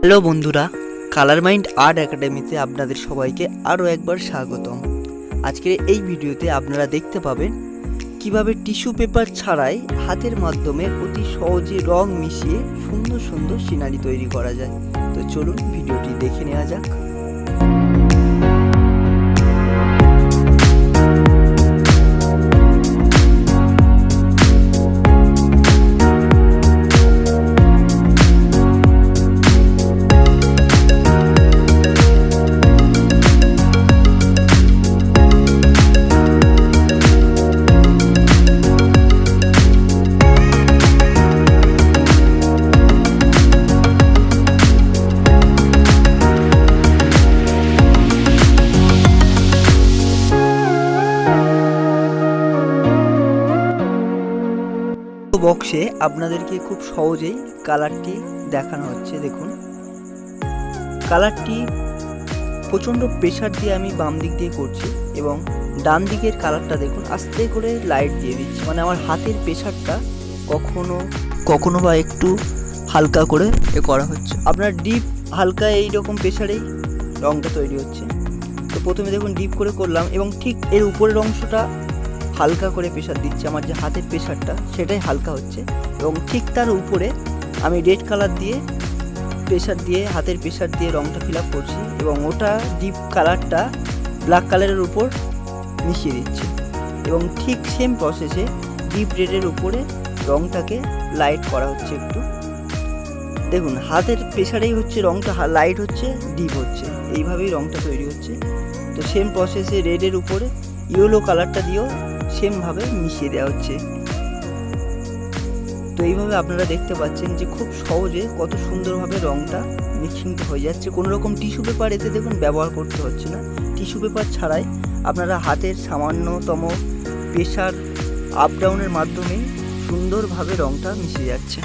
Hello বন্ধুরা, colour mind art একাডেমিতে আপনাদের সবাইকে আরও একবার স্বাগতম। আজকের এই ভিডিওতে আপনারা দেখতে পাবেন কিভাবে টিস্যু পেপার ছাড়াই হাতের মাধ্যমে অতি সহজে রং মিশিয়ে সুন্দর সুন্দর সিনারি তৈরি করা যায়। তো চলুন ভিডিওটি দেখে নেওয়া যাক। বক্সে আপনাদেরকে খুব সহজেই কালারটি দেখানো হচ্ছে। দেখুন, কালারটি প্রচণ্ড প্রেশার দিয়ে আমি বাম দিক দিয়ে করছি এবং ডান দিকের কালারটা দেখুন আস্তে করে লাইট দিয়ে দিচ্ছি, মানে আমার হাতের প্রেশারটা কখনো বা একটু হালকা করে করা হচ্ছে। আপনার ডিপ হালকা এইরকম প্রেশারেই রঙটা তৈরি হচ্ছে। তো প্রথমে দেখুন ডিপ করে করলাম এবং ঠিক এর উপরের অংশটা হালকা করে প্রেশার দিচ্ছে, আমার যে হাতের প্রেশারটা সেটাই হালকা হচ্ছে এবং ঠিক তার উপরে আমি রেড কালার দিয়ে হাতের প্রেশার দিয়ে রঙটা ফিল আপ করছি এবং ওটা ডিপ কালারটা ব্ল্যাক কালারের উপর মিশিয়ে দিচ্ছি এবং ঠিক সেম প্রসেসে ডিপ রেডের উপরে রঙটাকে লাইট করা হচ্ছে। একটু দেখুন হাতের প্রেশারেই হচ্ছে রঙটা লাইট হচ্ছে, ডিপ হচ্ছে, এইভাবেই রঙটা তৈরি হচ্ছে। তো সেম প্রসেসে রেডের উপরে ইয়েলো কালারটা দিয়েও সেমভাবে মিশিয়ে দেওয়া হচ্ছে। তো এইভাবে আপনারা দেখতে পাচ্ছেন যে খুব সহজে কত সুন্দরভাবে রঙটা মিক্সিংটা হয়ে যাচ্ছে। কোনো রকম টিস্যু পেপার এতে দেখুন ব্যবহার করতে হচ্ছে না। টিস্যু পেপার ছাড়াই আপনারা হাতের সামান্যতম প্রেশার আপ ডাউনের মাধ্যমে সুন্দরভাবে রঙটা মিশে যাচ্ছে।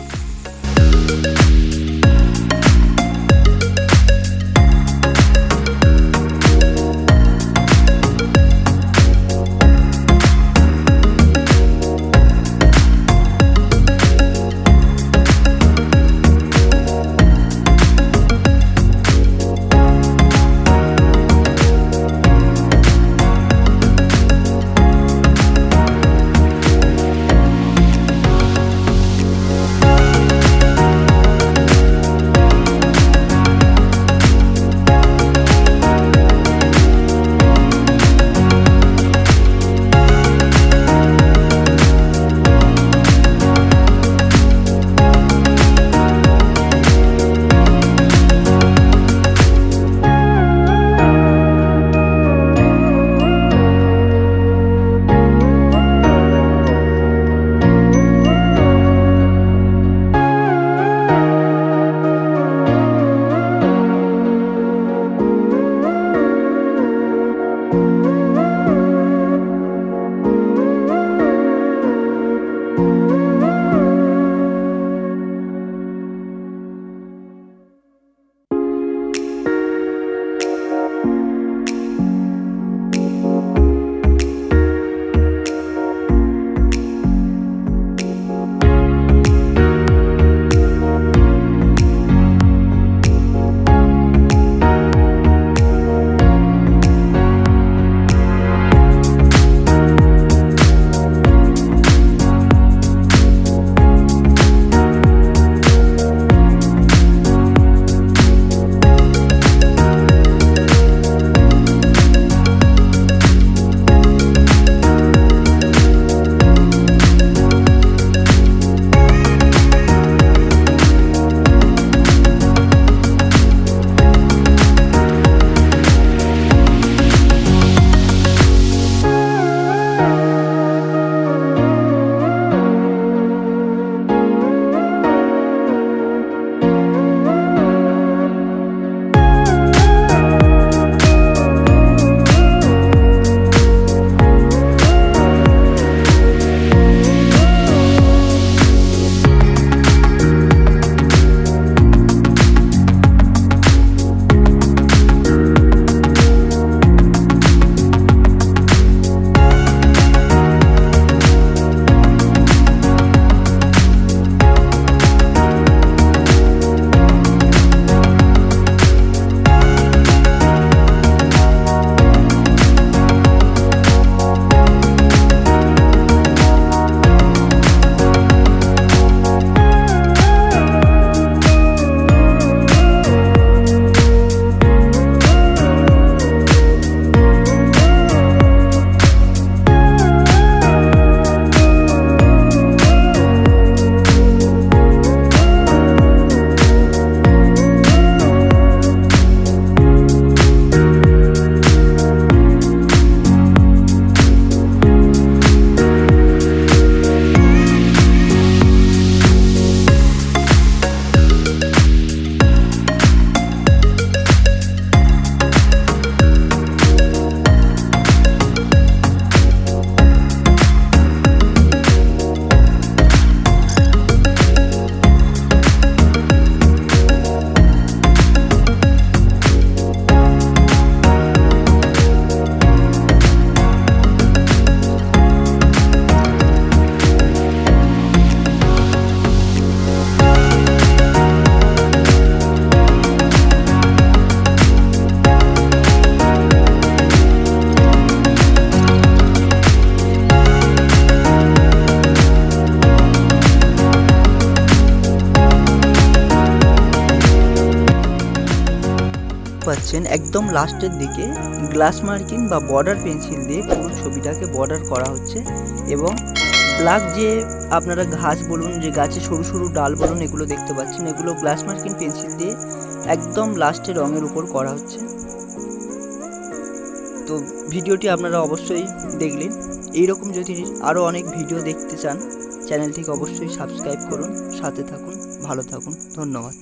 পাচ্ছেন একদম লাস্টের দিকে গ্লাস মার্কিং বা বর্ডার পেন্সিল দিয়ে পুরো ছবিটাকে বর্ডার করা হচ্ছে এবং ব্ল্যাক যে আপনারা ঘাস বলুন, যে গাছে সরু সরু ডাল বলুন, এগুলো দেখতে পাচ্ছেন, এগুলো গ্লাস মার্কিং পেন্সিল দিয়ে একদম লাস্টে রঙের উপর করা হচ্ছে। তো ভিডিওটি আপনারা অবশ্যই দেখলেন। এইরকম যদি আরও অনেক ভিডিও দেখতে চান চ্যানেলটিকে অবশ্যই সাবস্ক্রাইব করুন, সাথে থাকুন, ভালো থাকুন, ধন্যবাদ।